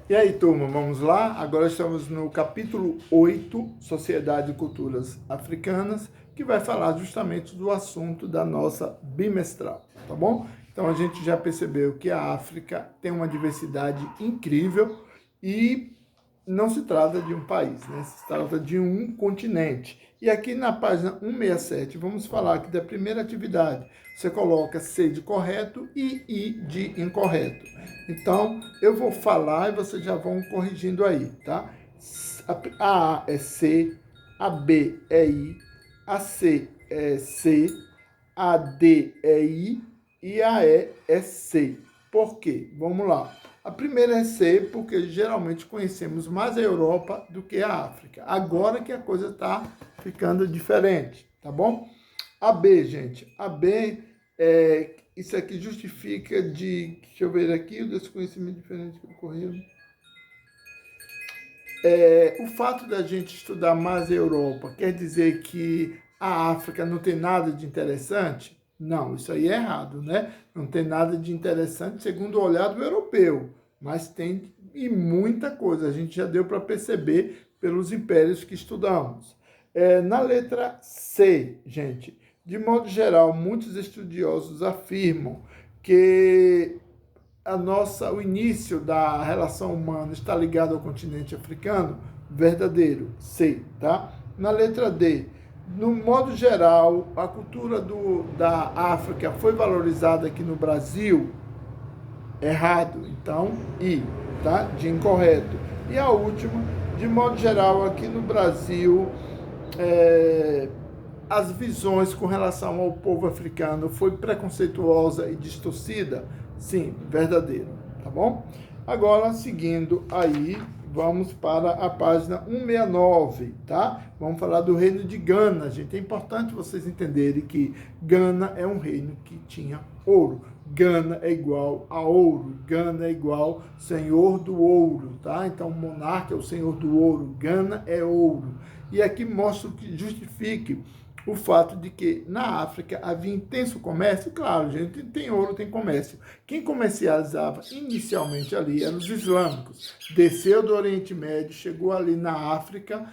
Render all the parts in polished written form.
E aí, turma, vamos lá? Agora estamos no capítulo 8, Sociedade e Culturas Africanas, que vai falar justamente do assunto da nossa bimestral, tá bom? Então a gente já percebeu que a África tem uma diversidade incrível e não se trata de um país, né? Se trata de um continente. E aqui na página 167, vamos falar aqui da primeira atividade. Você coloca C de correto e I de incorreto. Então, eu vou falar e vocês já vão corrigindo aí, tá? A A é C, a B é I, a C é C, a D é I e a E é C. Por quê? Vamos lá. A primeira é C, porque geralmente conhecemos mais a Europa do que a África. Agora que a coisa está ficando diferente, tá bom? A B, gente. A B, isso aqui justifica deixa eu ver aqui, o desconhecimento diferente que ocorreu. O fato da gente estudar mais a Europa quer dizer que a África não tem nada de interessante? Não, isso aí é errado, né? Não tem nada de interessante segundo o olhar do europeu, mas tem e muita coisa, a gente já deu para perceber pelos impérios que estudamos. Na letra C, gente, de modo geral, muitos estudiosos afirmam que o início da relação humana está ligado ao continente africano? Verdadeiro, C, tá? Na letra D, no modo geral, a cultura da África foi valorizada aqui no Brasil? Errado, então I, tá? De incorreto. E a última, de modo geral, aqui no Brasil, as visões com relação ao povo africano foi preconceituosa e distorcida? Sim, verdadeiro, tá bom? Agora, seguindo aí, vamos para a página 169, tá? Vamos falar do reino de Gana, gente. É importante vocês entenderem que Gana é um reino que tinha ouro. Gana é igual a ouro. Gana é igual senhor do ouro, tá? Então, o monarca é o senhor do ouro. Gana é ouro. E aqui mostra que justifique o fato de que na África havia intenso comércio. Claro, gente, tem ouro, tem comércio. Quem comercializava inicialmente ali eram os islâmicos. Desceu do Oriente Médio, chegou ali na África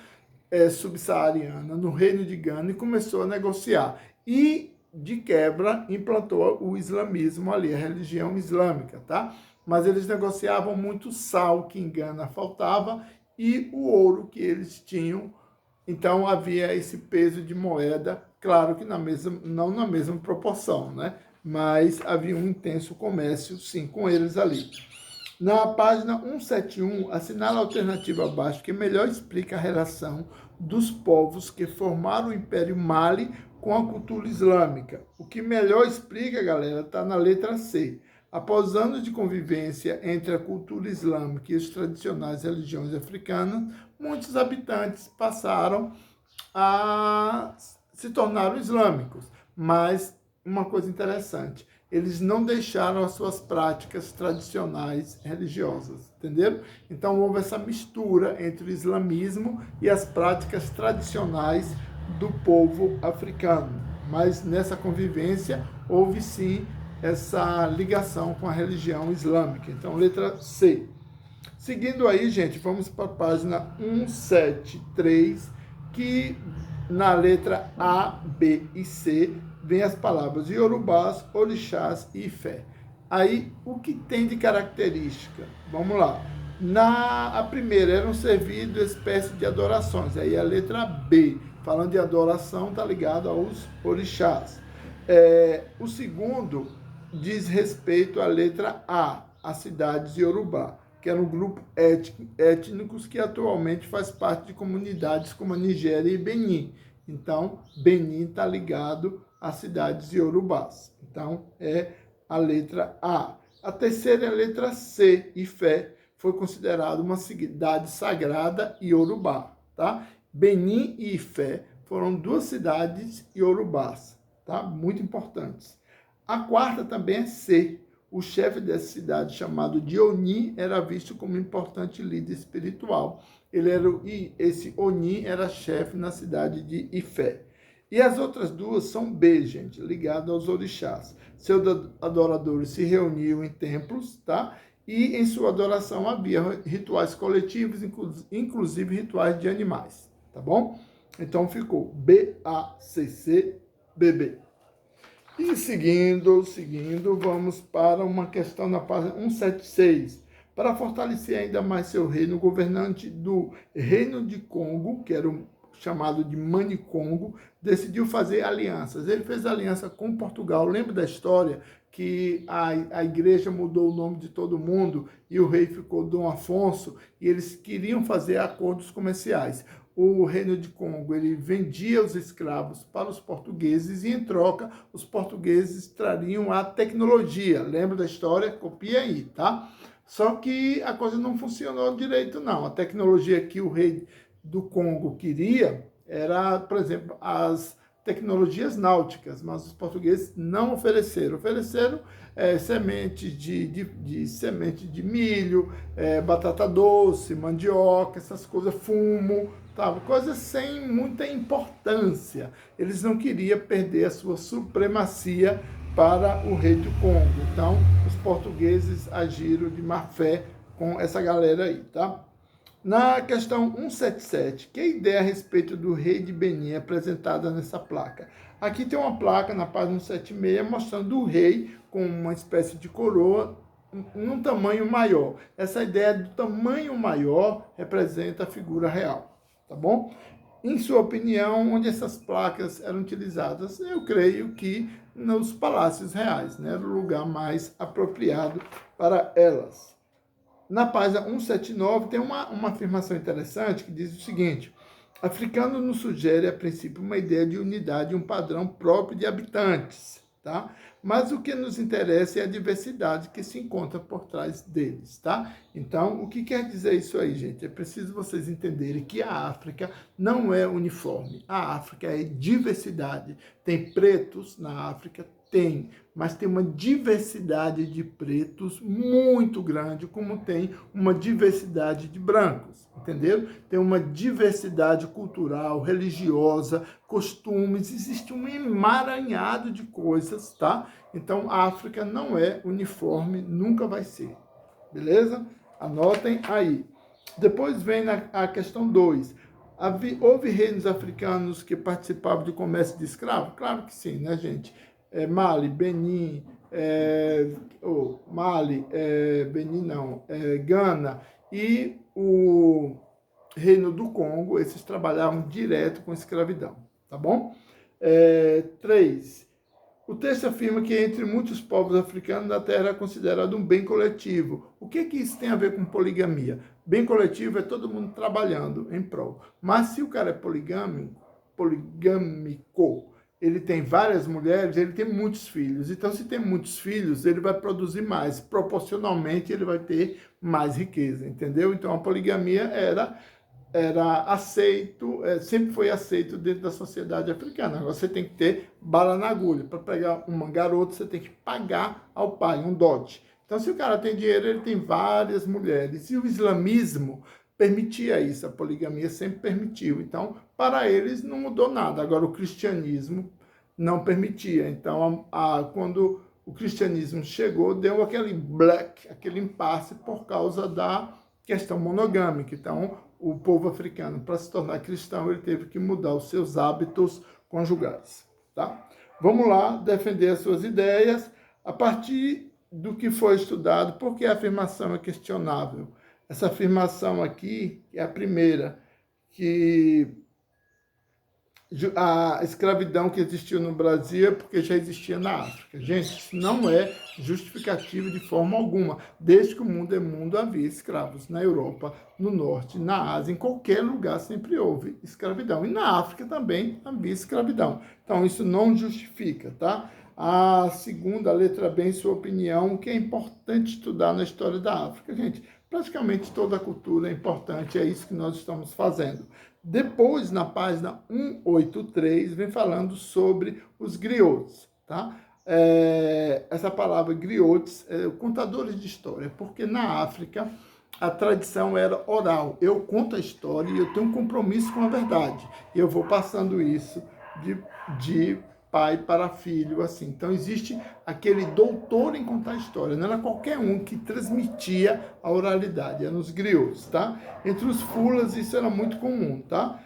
subsaariana, no reino de Gana, e começou a negociar. E, de quebra, implantou o islamismo ali, a religião islâmica, tá? Mas eles negociavam muito sal, que em Gana faltava, e o ouro que eles tinham. Então havia esse peso de moeda, claro que não na mesma proporção, né? Mas havia um intenso comércio, sim, com eles ali. Na página 171, assinala a alternativa abaixo, que melhor explica a relação dos povos que formaram o Império Mali com a cultura islâmica. O que melhor explica, galera, está na letra C. Após anos de convivência entre a cultura islâmica e as tradicionais religiões africanas, muitos habitantes passaram a se tornar islâmicos. Mas uma coisa interessante, eles não deixaram as suas práticas tradicionais religiosas, entenderam? Então houve essa mistura entre o islamismo e as práticas tradicionais do povo africano. Mas nessa convivência houve sim essa ligação com a religião islâmica. Então, letra C. Seguindo aí, gente, vamos para a página 173, que na letra A, B e C vem as palavras Yorubás, Orixás e Ifé. Aí, o que tem de característica? Vamos lá. A primeira, eram servidos espécie de adorações. Aí a letra B, falando de adoração, está ligado aos orixás. O segundo diz respeito à letra A, as cidades Yorubá, que era um grupo étnicos que atualmente faz parte de comunidades como a Nigéria e Benin. Então, Benin está ligado às cidades Yorubás. Então, é a letra A. A terceira é a letra C, Ifé, foi considerada uma cidade sagrada Yorubá, tá? Benin e Ifé foram duas cidades Yorubás, tá? Muito importantes. A quarta também é C. O chefe dessa cidade, chamado Dioni, era visto como um importante líder espiritual. Esse Oni era chefe na cidade de Ifé. E as outras duas são B, gente, ligadas aos orixás. Seus adoradores se reuniam em templos, tá? e em sua adoração havia rituais coletivos, inclusive rituais de animais, tá bom? Então ficou BACCBB. E seguindo, vamos para uma questão na página 176. Para fortalecer ainda mais seu reino, o governante do Reino de Congo, que era o chamado de Manicongo, decidiu fazer alianças. Ele fez aliança com Portugal. Lembra da história que a igreja mudou o nome de todo mundo e o rei ficou Dom Afonso, e eles queriam fazer acordos comerciais. O Reino de Congo, ele vendia os escravos para os portugueses e, em troca, os portugueses trariam a tecnologia. Lembra da história? Copia aí, tá? Só que a coisa não funcionou direito, não. A tecnologia que o rei do Congo queria era, por exemplo, as tecnologias náuticas, mas os portugueses não ofereceram. Ofereceram semente de milho, batata doce, mandioca, essas coisas, fumo, tá? Coisas sem muita importância. Eles não queriam perder a sua supremacia para o rei do Congo. Então, os portugueses agiram de má fé com essa galera aí, tá? Na questão 177, que ideia a respeito do rei de Benin apresentada nessa placa? Aqui tem uma placa na página 176 mostrando o rei com uma espécie de coroa num tamanho maior. Essa ideia do tamanho maior representa a figura real, tá bom? Em sua opinião, onde essas placas eram utilizadas? Eu creio que nos palácios reais, né? Era o lugar mais apropriado para elas. Na página 179 tem uma afirmação interessante que diz o seguinte: africano nos sugere a princípio uma ideia de unidade e um padrão próprio de habitantes, tá? Mas o que nos interessa é a diversidade que se encontra por trás deles, tá? Então, o que quer dizer isso aí, gente? É preciso vocês entenderem que a África não é uniforme. A África é diversidade. Tem pretos na África? Tem, mas tem uma diversidade de pretos muito grande, como tem uma diversidade de brancos, entendeu? Tem uma diversidade cultural, religiosa, costumes, existe um emaranhado de coisas, tá? Então, a África não é uniforme, nunca vai ser, beleza? Anotem aí. Depois vem a questão 2. Houve reinos africanos que participavam de comércio de escravos? Claro que sim, né, gente? Mali, Benin, Gana e o Reino do Congo, esses trabalhavam direto com escravidão, tá bom? 3. O texto afirma que entre muitos povos africanos a terra é considerada um bem coletivo. O que isso tem a ver com poligamia? Bem coletivo é todo mundo trabalhando em prol. Mas se o cara é poligâmico, ele tem várias mulheres, ele tem muitos filhos. Então, se tem muitos filhos, ele vai produzir mais. Proporcionalmente, ele vai ter mais riqueza, entendeu? Então, a poligamia era aceito, sempre foi aceito dentro da sociedade africana. Agora, você tem que ter bala na agulha. Para pegar uma garota, você tem que pagar ao pai, um dote. Então, se o cara tem dinheiro, ele tem várias mulheres. E o islamismo permitia isso, a poligamia sempre permitiu. Então, para eles não mudou nada. Agora, o cristianismo não permitia. Então, quando o cristianismo chegou, deu aquele impasse por causa da questão monogâmica. Então, o povo africano, para se tornar cristão, ele teve que mudar os seus hábitos conjugais, tá? Vamos lá defender as suas ideias a partir do que foi estudado, porque a afirmação é questionável. Essa afirmação aqui é a primeira, que a escravidão que existiu no Brasil é porque já existia na África. Gente, isso não é justificativo de forma alguma. Desde que o mundo é mundo, havia escravos na Europa, no Norte, na Ásia, em qualquer lugar sempre houve escravidão. E na África também havia escravidão. Então, isso não justifica, tá? A segunda, a letra B, em sua opinião, o que é importante estudar na história da África? Gente, praticamente toda a cultura é importante, é isso que nós estamos fazendo. Depois, na página 183, vem falando sobre os griots, tá? Essa palavra griots, contadores de história, porque na África a tradição era oral. Eu conto a história e eu tenho um compromisso com a verdade. E eu vou passando isso de pai para filho, assim. Então, existe aquele doutor em contar história. Não era qualquer um que transmitia a oralidade, eram os griots, tá? Entre os fulas, isso era muito comum, tá?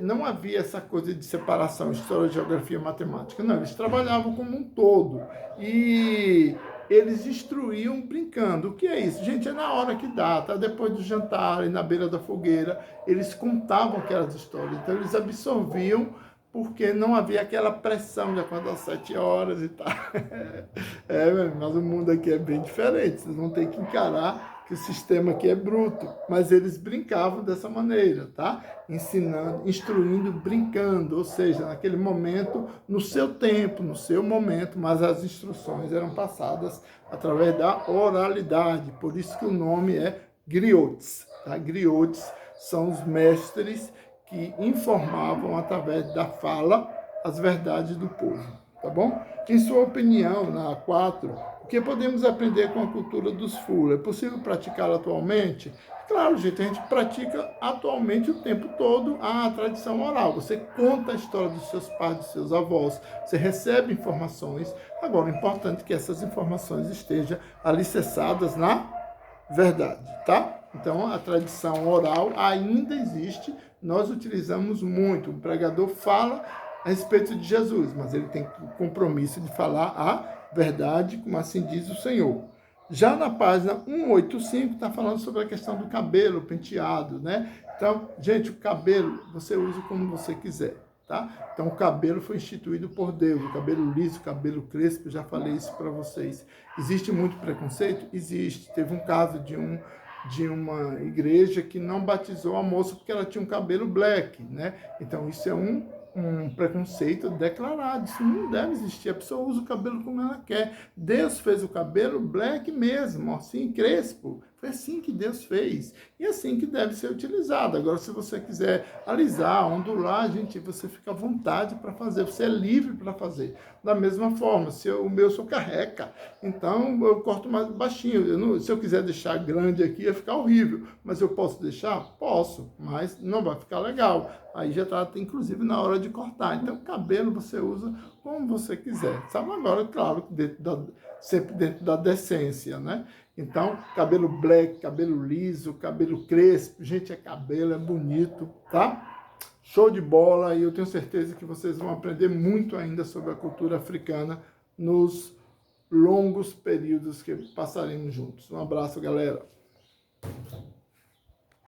Não havia essa coisa de separação, história, geografia, matemática. Não, eles trabalhavam como um todo. E eles instruíam brincando. O que é isso? Gente, é na hora que dá, tá? Depois do jantar, e na beira da fogueira, eles contavam aquelas histórias. Então, eles absorviam, porque não havia aquela pressão de acordar às 7 horas e tal. Mas o mundo aqui é bem diferente. Vocês vão ter que encarar que o sistema aqui é bruto. Mas eles brincavam dessa maneira, tá? Ensinando, instruindo, brincando. Ou seja, naquele momento, no seu tempo, no seu momento, mas as instruções eram passadas através da oralidade. Por isso que o nome é griots, tá? Griots são os mestres que informavam através da fala as verdades do povo, tá bom? Em sua opinião, na A4, o que podemos aprender com a cultura dos Fula? É possível praticar atualmente? Claro, gente, a gente pratica atualmente o tempo todo a tradição oral. Você conta a história dos seus pais, dos seus avós, você recebe informações. Agora, é importante que essas informações estejam alicerçadas na verdade, tá? Então, a tradição oral ainda existe, nós utilizamos muito. O pregador fala a respeito de Jesus, mas ele tem o compromisso de falar a verdade, como assim diz o Senhor. Já na página 185, está falando sobre a questão do cabelo penteado, né? Então, gente, o cabelo você usa como você quiser, tá? Então, o cabelo foi instituído por Deus, o cabelo liso, o cabelo crespo, já falei isso para vocês. Existe muito preconceito? Existe. Teve um caso de uma igreja que não batizou a moça porque ela tinha um cabelo black, né? Então, isso é um preconceito declarado, isso não deve existir, a pessoa usa o cabelo como ela quer. Deus fez o cabelo black mesmo, assim, crespo, foi assim que Deus fez, e assim que deve ser utilizado. Agora, se você quiser alisar, ondular, gente, você fica à vontade para fazer, você é livre para fazer. Da mesma forma, se o meu sou careca, então eu corto mais baixinho. Se eu quiser deixar grande aqui, ia ficar horrível, mas eu posso deixar? Posso, mas não vai ficar legal. Aí já está, inclusive, na hora de cortar. Então, cabelo você usa como você quiser. Sabe? Agora, claro, sempre dentro da decência, né? Então, cabelo black, cabelo liso, cabelo crespo. Gente, é cabelo, é bonito, tá? Show de bola. E eu tenho certeza que vocês vão aprender muito ainda sobre a cultura africana nos longos períodos que passaremos juntos. Um abraço, galera.